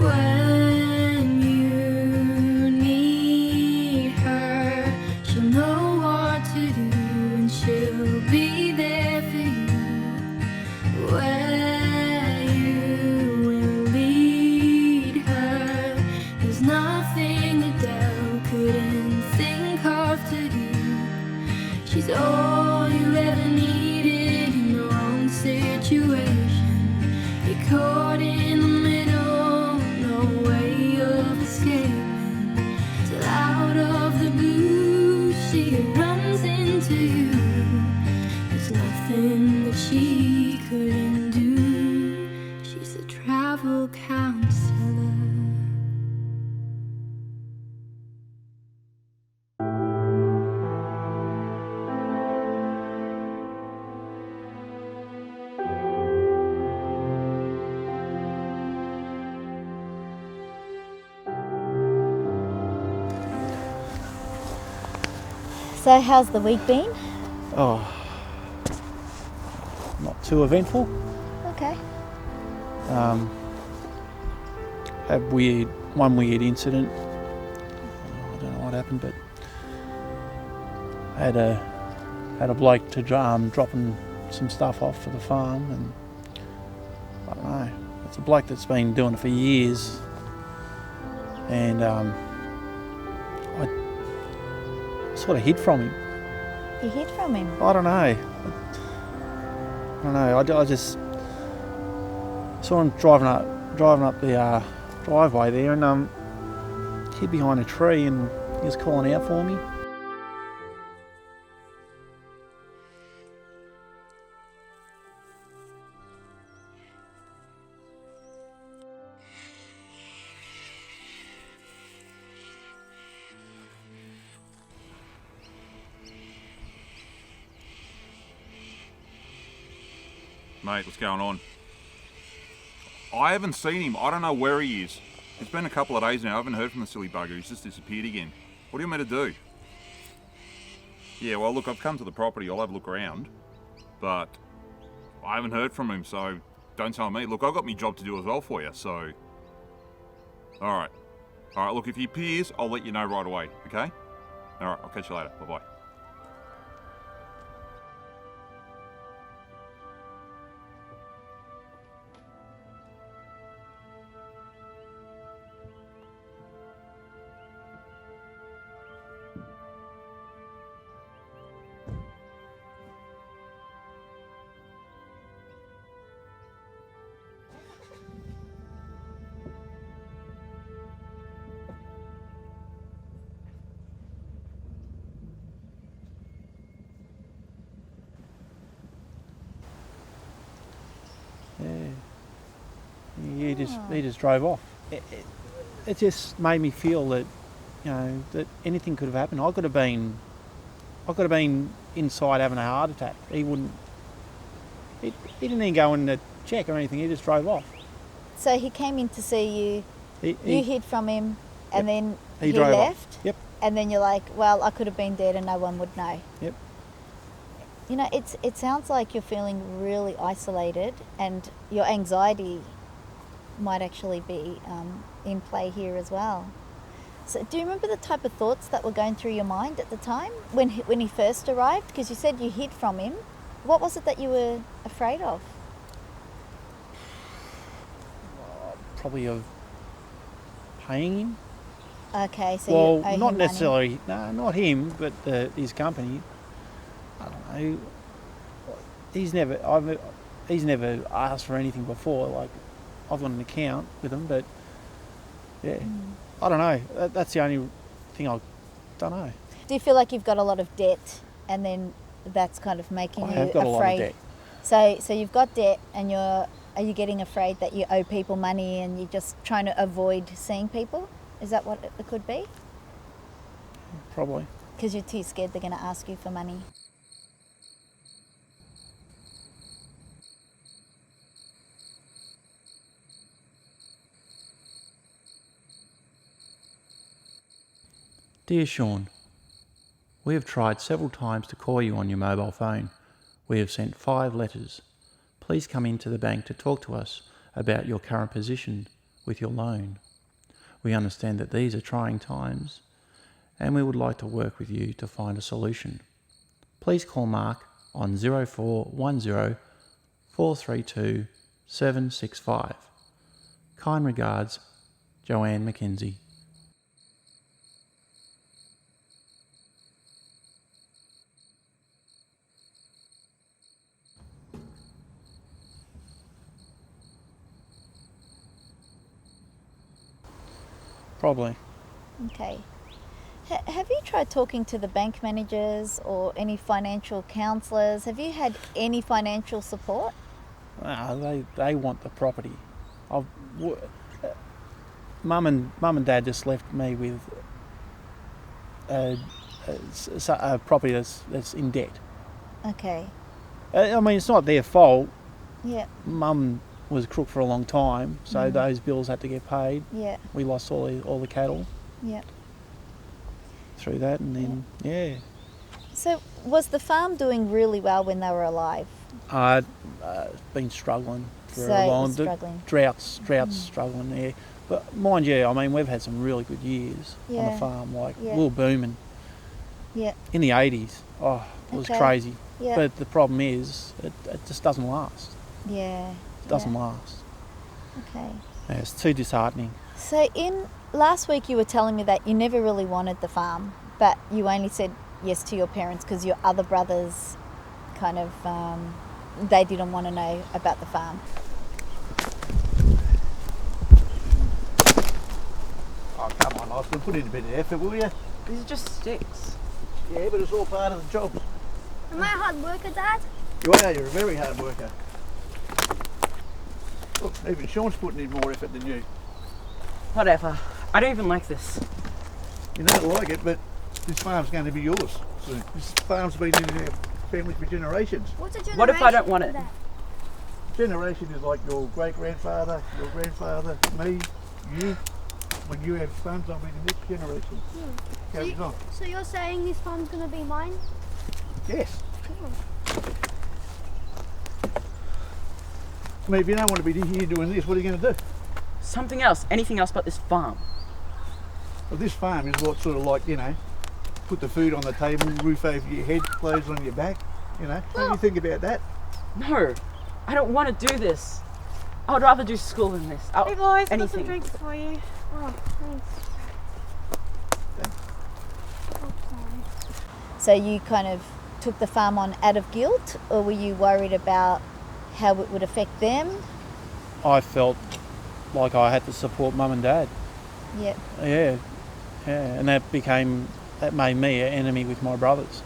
When you need her, she'll know what to do and she'll be there for you. Where you will lead her, there's nothing Adele couldn't think of to do. She's all you ever needed in the wrong situation. You're caught in the middle, no way of escaping. Till out of the blue she runs into you. There's nothing that she couldn't do. She's a travel counselor. So how's the week been? Oh, not too eventful. Okay. Had one weird incident. I don't know what happened, but I had a bloke to dropping some stuff off for the farm, and I don't know. It's a bloke that's been doing it for years, and I sort of hid from him. You hid from him? I don't know. I just saw him driving up the driveway there, and hid behind a tree, and he was calling out for me. Mate, what's going on? I haven't seen him. I don't know where he is. It's been a couple of days now. I haven't heard from the silly bugger. He's just disappeared again. What do you want me to do? Yeah, well, look, I've come to the property. I'll have a look around. But I haven't heard from him, so don't tell me. Look, I've got my job to do as well for you, so... Alright. Alright, look, if he appears, I'll let you know right away, okay? Alright, I'll catch you later. Bye-bye. Yeah, he just drove off. It just made me feel that, you know, that anything could have happened. I could have been inside having a heart attack. He didn't even go in to check or anything. He just drove off. So he came in to see you. You hid from him, and then he drove left. off. Yep. And then you're like, well, I could have been dead and no one would know. Yep. You know, it sounds like you're feeling really isolated, and your anxiety might actually be in play here as well. So do you remember the type of thoughts that were going through your mind at the time when he first arrived? Because you said you hid from him. What was it that you were afraid of? Probably of paying him. Okay, so well, you owe not him necessarily. No, not him, but his company. I don't know. He's never asked for anything before. Like, I've got an account with him, but yeah, I don't know. That's the only thing I don't know. Do you feel like you've got a lot of debt, and then that's kind of making you I've got afraid? a lot of debt. So you've got debt, and are you getting afraid that you owe people money, and you're just trying to avoid seeing people? Is that what it could be? Probably. Because you're too scared they're going to ask you for money. Dear Sean, we have tried several times to call you on your mobile phone. We have sent 5 letters. Please come into the bank to talk to us about your current position. with your loan. We understand that these are trying times and we would like to work with you to find a solution. Please call Mark on 0410 432 765. Kind regards, Joanne McKenzie. Probably. Okay. Have you tried talking to the bank managers or any financial counsellors? Have you had any financial support? They want the property. Mum and Dad just left me with a property that's in debt. Okay. I mean, it's not their fault. Yeah. Mum was a crook for a long time, so those bills had to get paid. Yeah. We lost all the cattle. Yeah. Through that, and then So was the farm doing really well when they were alive? I'd been struggling for So a it long was struggling. droughts struggling there. But mind you, I mean, we've had some really good years on Yeah. the farm. Like Yeah. we were booming Yeah. in the 80s. Oh, it was Okay. crazy. Yeah. But the problem is, it just doesn't last. Yeah. It doesn't last. Okay. Yeah, it's too disheartening. So last week you were telling me that you never really wanted the farm, but you only said yes to your parents because your other brothers kind of, they didn't want to know about the farm. Oh, come on, Austin, put in a bit of effort, will you? These are just sticks. Yeah, but it's all part of the job. Am I a hard worker, Dad? You are, you're a very hard worker. Look, even Sean's putting in more effort than you. Whatever. I don't even like this. You don't like it, but this farm's going to be yours soon. This farm's been in our family for generations. What's a generation? What if I don't want it? Dad? Generation is like your great-grandfather, your grandfather, me, you. When you have sons, I'll be the next generation. Carries on. So you're saying this farm's going to be mine? Yes. I mean, if you don't want to be here doing this, what are you going to do? Something else. Anything else but this farm. Well, this farm is what sort of like, you know, put the food on the table, roof over your head, clothes on your back, you know. What do you think about that? No. I don't want to do this. I would rather do school than this. Hey boys, got some anything. drinks for you. Oh, thanks. So you kind of took the farm on out of guilt, or were you worried about how it would affect them? I felt like I had to support Mum and Dad. Yeah. Yeah, and that made me an enemy with my brothers.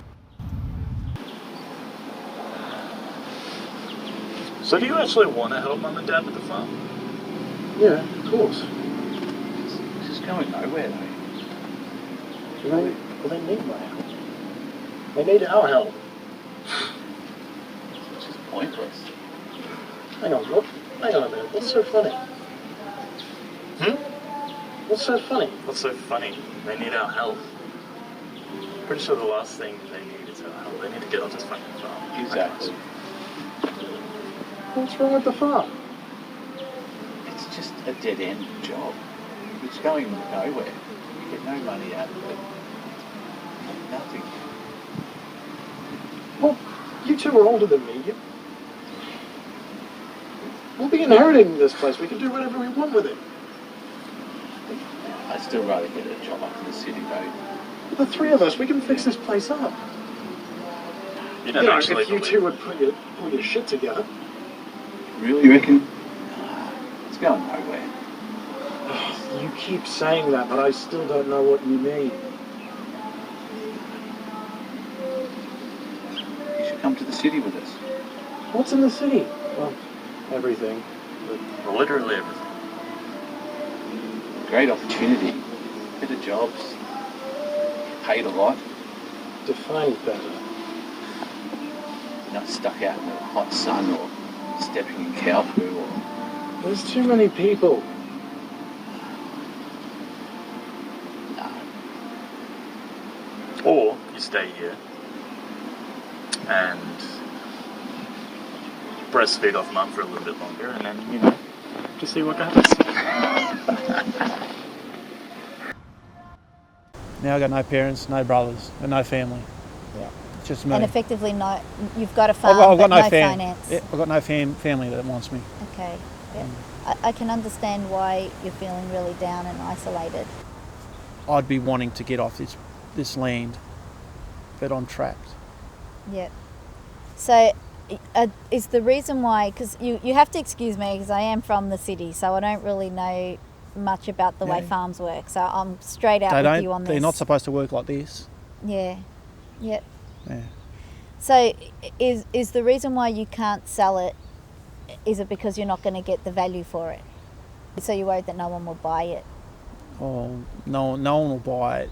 So do you actually want to help Mum and Dad with the farm? Yeah, of course. This is going nowhere though. Well, they need my help. They need our help. It's just pointless. Hang on, look. Hang on a minute. What's so funny? What's so funny? What's so funny? They need our help. Pretty sure the last thing they need is our help. They need to get off this fucking farm. Exactly. What's wrong with the farm? It's just a dead-end job. It's going nowhere. You get no money out of it. Nothing. Well, you two are older than me. We'll be inheriting this place. We can do whatever we want with it. I'd still rather get a job up in the city, though. The three of us, we can fix this place up. You don't actually if you two would pull your shit together. really reckon? It's going nowhere. You keep saying that, but I still don't know what you mean. You should come to the city with us. What's in the city? Well, everything. Well, literally everything. Great opportunity. Better jobs. Paid a lot. Define better. You're not stuck out in the hot sun or stepping in cow poo or... There's too many people. No. Or you stay here and breastfeed off Mum for a little bit longer and then, you know, to see what happens. Now I've got no parents, no brothers, and no family. Yeah. It's just me. And effectively, you've got a farm, I've got but no finance. Yeah, I've got no family that wants me. Okay. Yeah. I can understand why you're feeling really down and isolated. I'd be wanting to get off this land, but I'm trapped. Yeah. So, is the reason why, because you have to excuse me because I am from the city, so I don't really know much about the way farms work. So I'm straight out with you on this. They're not supposed to work like this. Yeah. Yep. Yeah. So, is the reason why you can't sell it, is it because you're not going to get the value for it? So you're worried that no one will buy it? Oh, no one will buy it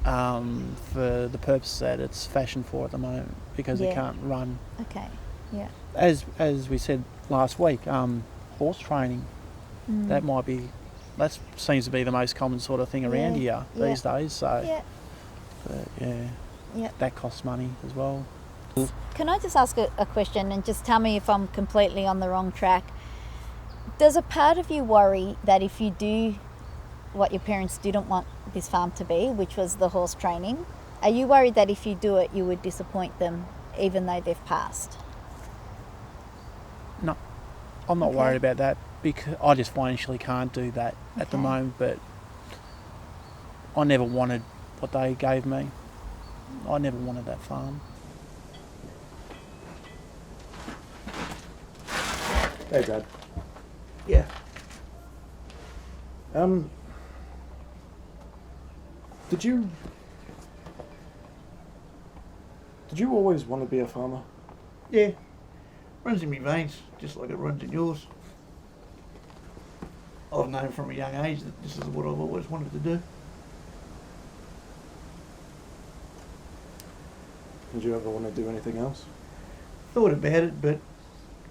for the purpose that it's fashioned for at the moment, because it can't run. Okay, yeah. As we said last week, horse training, that seems to be the most common sort of thing around here these days. So, that costs money as well. Can I just ask a question and just tell me if I'm completely on the wrong track? Does a part of you worry that if you do what your parents didn't want this farm to be, which was the horse training, are you worried that if you do it, you would disappoint them even though they've passed? No, I'm not worried about that, because I just financially can't do that at the moment, but I never wanted what they gave me. I never wanted that farm. Hey, Dad. Yeah. Did you always want to be a farmer? Yeah. Runs in my veins, just like it runs in yours. I've known from a young age that this is what I've always wanted to do. Did you ever want to do anything else? Thought about it, but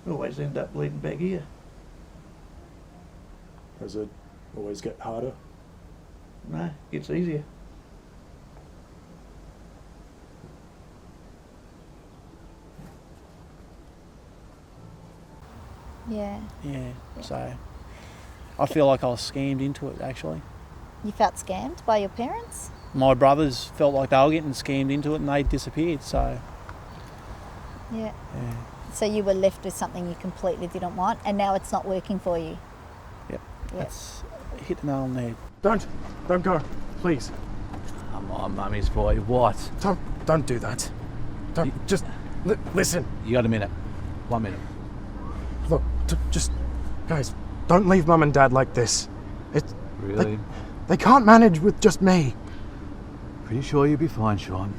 always end up leading back here. Does it always get harder? No, gets easier. Yeah. Yeah, so I feel like I was scammed into it, actually. You felt scammed by your parents? My brothers felt like they were getting scammed into it and they disappeared, so... Yeah. Yeah. So you were left with something you completely didn't want, and now it's not working for you. Yep. That's hit the nail on the head. Don't go, please. Come on, Mummy's boy, what? Don't do that. Just listen. You got a minute. 1 minute. Look, just guys, don't leave Mum and Dad like this. Really? They can't manage with just me. Pretty sure you'll be fine, Sean.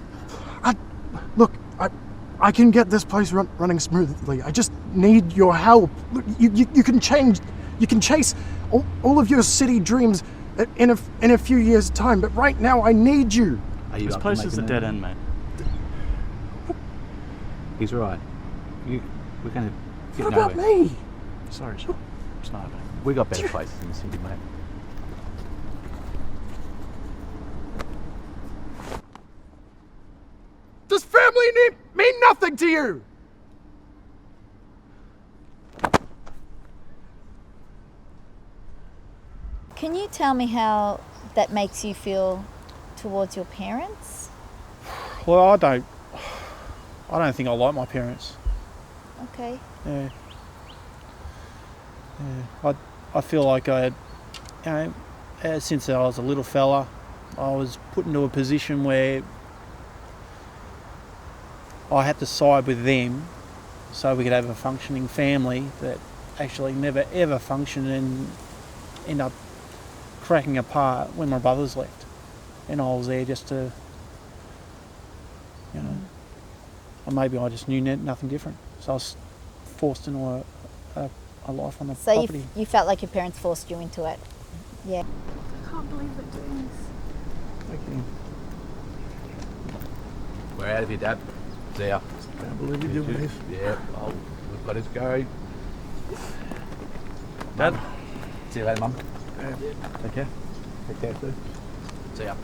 I can get this place running smoothly. I just need your help. Look, you can change. You can chase all of your city dreams in a few years' time. But right now, I need you. This place is a dead end, mate. He's right. We're going to get What nowhere. about me? Sorry, Sean. It's not happening. We got better places in the city, mate. Does family mean nothing to you? Can you tell me how that makes you feel towards your parents? Well, I don't think I like my parents. Okay. Yeah. I feel like since I was a little fella, I was put into a position where I had to side with them so we could have a functioning family that actually never ever functioned and end up cracking apart when my brothers left. And I was there just to, or maybe I just knew nothing different. So I was forced into a life on the property. So you felt like your parents forced you into it? Yeah. I can't believe they're doing this. Thank you. We're out of here, Dad. See ya. Can't believe you're doing this. Yeah, we've got us go. Dad? See you later, Mum. Take care. Take care, too. See ya.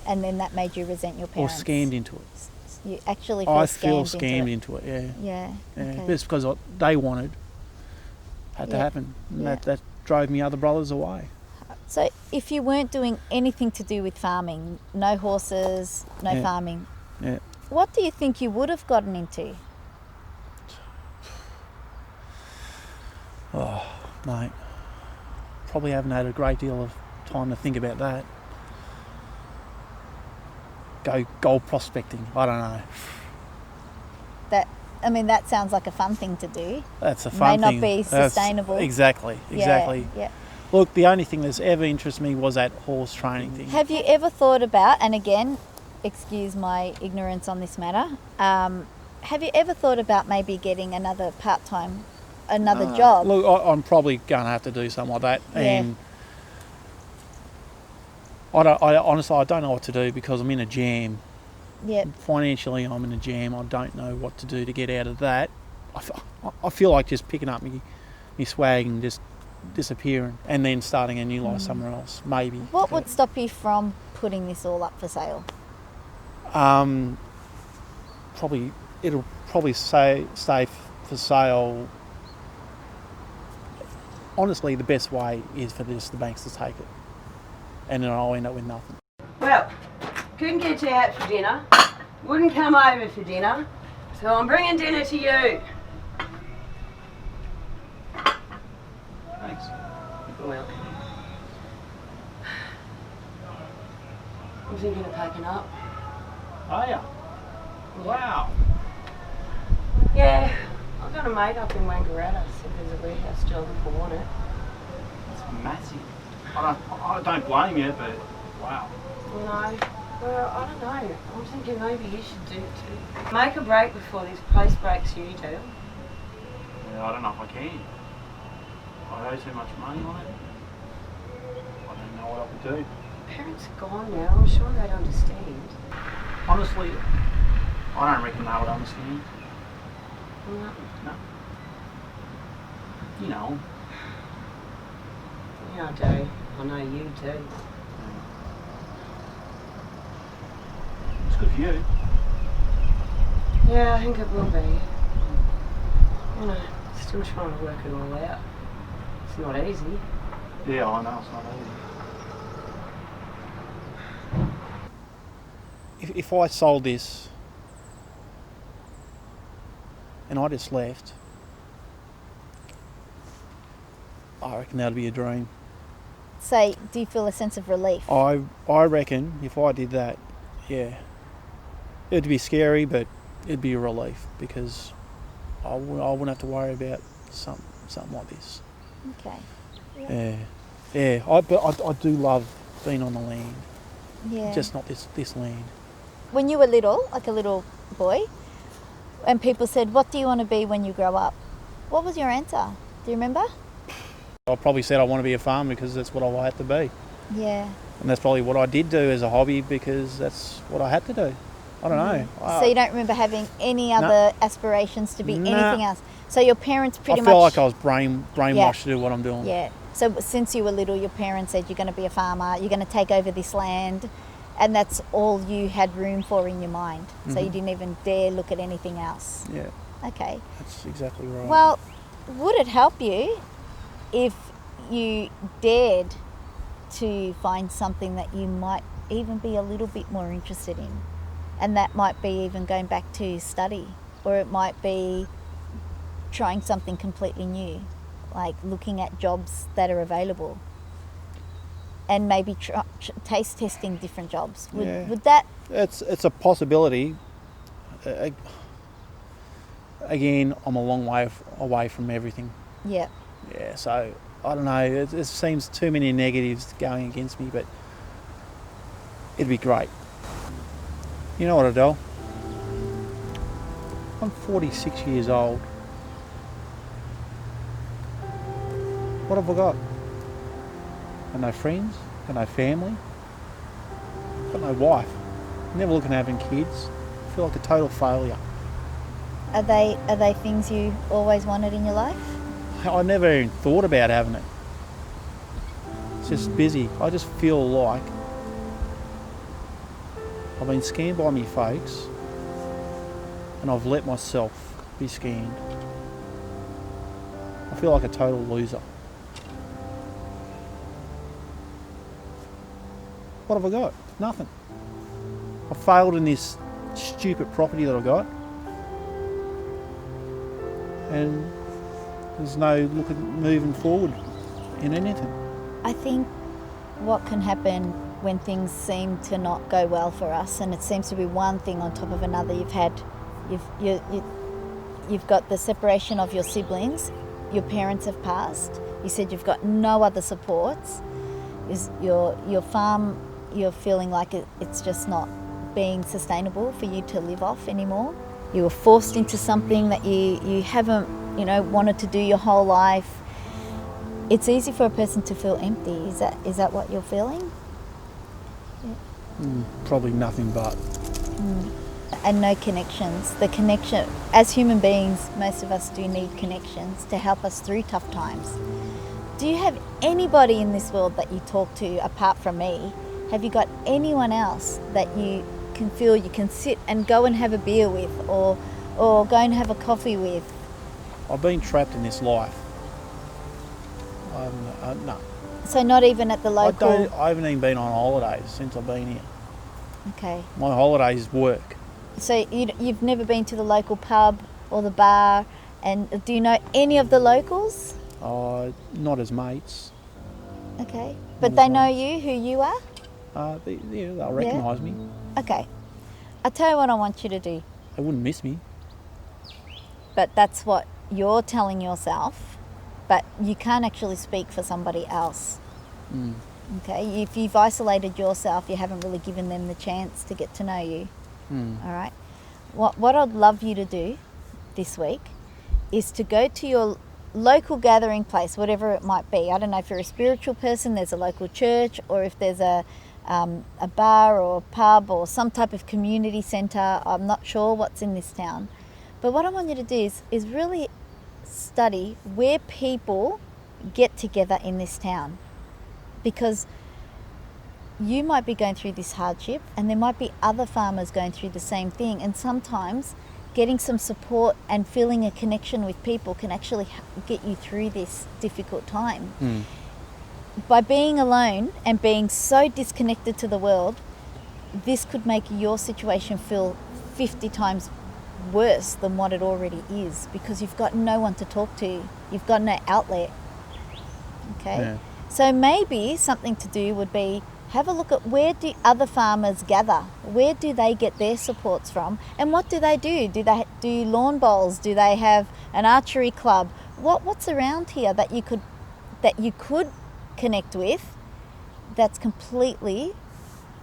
and then that made you resent your or parents. scammed into it. You actually feel I scammed feel scammed into it. into it. Yeah. Yeah. Yeah. Okay. But it's because they wanted, had to Yeah. happen, and Yeah. that drove me other brothers away. So if you weren't doing anything to do with farming, no horses, no Yeah. farming, Yeah. what do you think you would have gotten into? Oh, mate, probably haven't had a great deal of time to think about that. Go gold prospecting. I don't know. That sounds like a fun thing to do. That's a fun May thing. not be That's- sustainable. Exactly. Yeah. Look, the only thing that's ever interested me was that horse training thing. Have you ever thought about, and again, excuse my ignorance on this matter, have you ever thought about maybe getting another part-time, job? Look, I'm probably going to have to do something like that, Yeah. and honestly, I don't know what to do because I'm in a jam. Yeah. Financially, I'm in a jam. I don't know what to do to get out of that. I feel like just picking up me swag and just disappearing, and then starting a new life somewhere else, maybe. What would stop you from putting this all up for sale? It'll probably stay for sale. Honestly, the best way is for the banks to take it, and then I'll end up with nothing. Well, couldn't get you out for dinner. Wouldn't come over for dinner. So I'm bringing dinner to you. Thanks. You're welcome. I'm thinking of packing up. Oh yeah. Wow. Yeah, I've got a mate up in Wangaratta. Said there's a warehouse job if I want it. It's massive. I don't blame you, but wow. You know, well, I don't know. I'm thinking maybe you should do it too. Make a break before this place breaks you, Adele. Yeah, I don't know if I can. I owe too much money on it. I don't know what I would do. Parents are gone now. I'm sure they'd understand. Honestly, I don't reckon they would understand. No. No. You know. Yeah, I do. I know you do. It's good for you. Yeah, I think it will be. You know, still trying to work it all out. It's not easy. Yeah, I know it's not easy. If I sold this and I just left, I reckon that'd be a dream. Say, do you feel a sense of relief? I reckon if I did that, yeah, it'd be scary, but it'd be a relief because I wouldn't have to worry about something like this. Okay. Yeah. But I do love being on the land. Yeah. Just not this land. When you were little, like a little boy, and people said, "What do you want to be when you grow up?" What was your answer? Do you remember? I probably said I want to be a farmer because that's what I had to be. Yeah. And that's probably what I did do as a hobby because that's what I had to do. I don't know. So you don't remember having any other aspirations to be No. anything else? So your parents pretty I much... feel like I was brainwashed to do what I'm doing. Yeah. So since you were little, your parents said you're going to be a farmer, you're going to take over this land, and that's all you had room for in your mind. So you didn't even dare look at anything else. Yeah. Okay. That's exactly right. Well, would it help you if you dared to find something that you might even be a little bit more interested in? And that might be even going back to study, or it might be trying something completely new, like looking at jobs that are available and maybe taste testing different jobs. Would that... It's a possibility. Again, I'm a long way away from everything. Yeah. Yeah, so I don't know. It seems too many negatives going against me, but it'd be great. You know what, Adele? I'm 46 years old. What have I got? Got no friends, got no family, got no wife. Never looking at having kids. I feel like a total failure. Are they things you always wanted in your life? I never even thought about having it. It's just busy. I just feel like I've been scanned by me folks, and I've let myself be scanned. I feel like a total loser. What have I got? Nothing. I failed in this stupid property that I got, and there's no moving forward in anything. I think what can happen when things seem to not go well for us, and it seems to be one thing on top of another. You've got the separation of your siblings. Your parents have passed. You said you've got no other supports. Is your farm? You're feeling like it's just not being sustainable for you to live off anymore. You were forced into something that you haven't, wanted to do your whole life. It's easy for a person to feel empty. Is that what you're feeling? Yeah. Probably nothing but. And no connections. The connection, as human beings, most of us do need connections to help us through tough times. Do you have anybody in this world that you talk to apart from me? Have you got anyone else that you can feel you can sit and go and have a beer with, or go and have a coffee with? I've been trapped in this life. No. So not even at the local... I haven't even been on holidays since I've been here. Okay. My holidays is work. So you've never been to the local pub or the bar, and do you know any of the locals? Not as mates. Okay. But they know you, who you are? They'll recognise me. Okay. I'll tell you what I want you to do. They wouldn't miss me. But that's what you're telling yourself, but you can't actually speak for somebody else. Okay? If you've isolated yourself, you haven't really given them the chance to get to know you. All right? What I'd love you to do this week is to go to your local gathering place, whatever it might be. I don't know if you're a spiritual person, there's a local church, or if there's a bar or a pub or some type of community centre. I'm not sure what's in this town. But what I want you to do is really study where people get together in this town. Because you might be going through this hardship, and there might be other farmers going through the same thing. And sometimes getting some support and feeling a connection with people can actually get you through this difficult time. By being alone and being so disconnected to the world, this could make your situation feel 50 times worse than what it already is, because you've got no one to talk to. You've got no outlet. Okay? Yeah. So maybe something to do would be have a look at where do other farmers gather? Where do they get their supports from? And what do they do? Do they do lawn bowls? Do they have an archery club? What's around here that you could connect with that's completely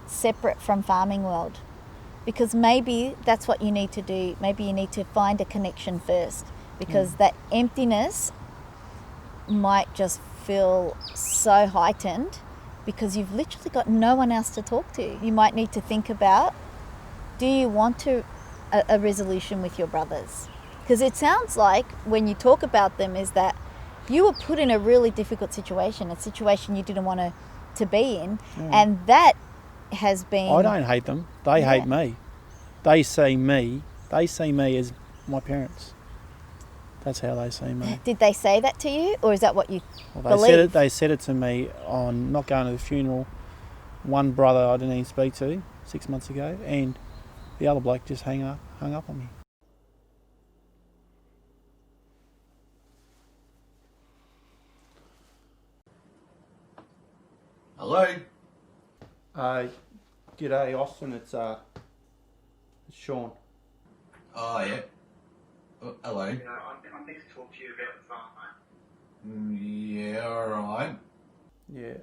separate from farming world? Because maybe that's what you need to do. Maybe you need to find a connection first, because that emptiness might just feel so heightened because you've literally got no one else to talk to. You might need to think about, do you want a resolution with your brothers? Because it sounds like when you talk about them is that you were put in a really difficult situation, a situation you didn't want to be in, and that has been... I don't hate them. They hate me. They see me as my parents. That's how they see me. Did they say that to you, or is that what you believe? They said it to me on not going to the funeral. One brother I didn't even speak to 6 months ago, and the other bloke just hung up on me. Hello? G'day Austin, it's Sean. Oh, yeah. Hello. Yeah, I need to talk to you about the farm, mate. Yeah, alright. Yeah,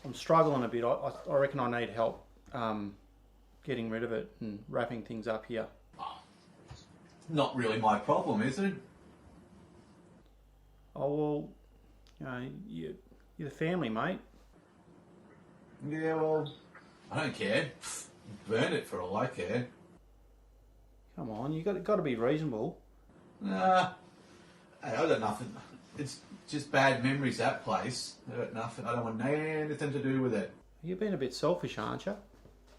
I'm struggling a bit. I reckon I need help getting rid of it and wrapping things up here. Not really my problem, is it? Oh, well, you're the family, mate. Yeah, well, I don't care. Burn it for all I care. Come on, you got to be reasonable. Nah, hey, I got nothing. It's just bad memories, that place. I got nothing. I don't want anything to do with it. You've been a bit selfish, aren't you?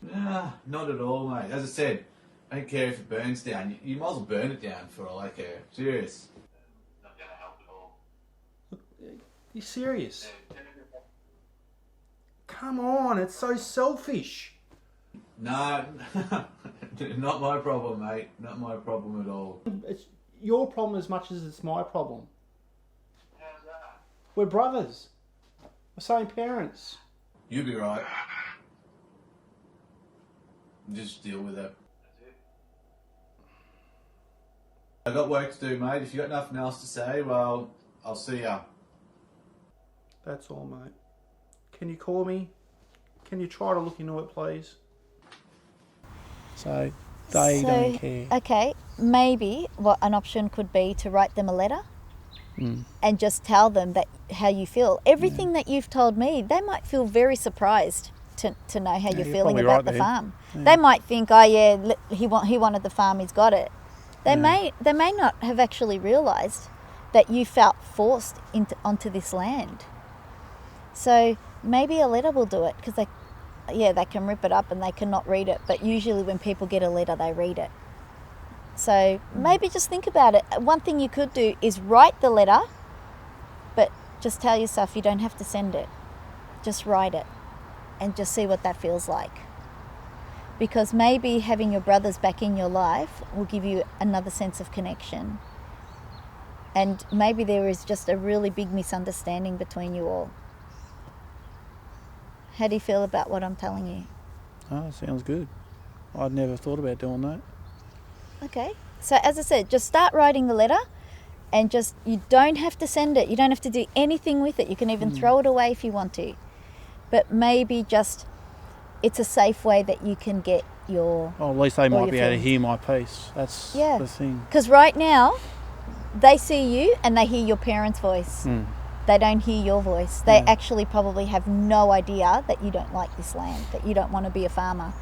Nah, not at all, mate. As I said, I don't care if it burns down. You might as well burn it down for all I care. Serious. Not going to help at all. You serious? Come on, it's so selfish. No, not my problem, mate. Not my problem at all. It's your problem as much as it's my problem. How's that? We're brothers. We're same parents. You'll be right. Just deal with it. That's it. I got work to do, mate. If you got nothing else to say, well, I'll see ya. That's all, mate. Can you call me? Can you try to look into it, please? So, they don't care. Okay, maybe what an option could be to write them a letter and just tell them that how you feel. Everything that you've told me, they might feel very surprised to know how you're feeling about the farm. Yeah. They might think, oh yeah, he wanted the farm, he's got it. They may not have actually realised that you felt forced onto this land. So maybe a letter will do it, because they can rip it up and they cannot read it, but usually when people get a letter they read it. So maybe just think about it. One thing you could do is write the letter, but just tell yourself you don't have to send it. Just write it and just see what that feels like. Because maybe having your brothers back in your life will give you another sense of connection. And maybe there is just a really big misunderstanding between you all. How do you feel about what I'm telling you? Oh, sounds good. I'd never thought about doing that. Okay. So as I said, just start writing the letter, and you don't have to send it. You don't have to do anything with it. You can even throw it away if you want to. But maybe just it's a safe way that you can get your... Oh, at least they might be able to hear my piece. That's the thing. Because right now, they see you and they hear your parents' voice. They don't hear your voice. They actually probably have no idea that you don't like this land, that you don't want to be a farmer.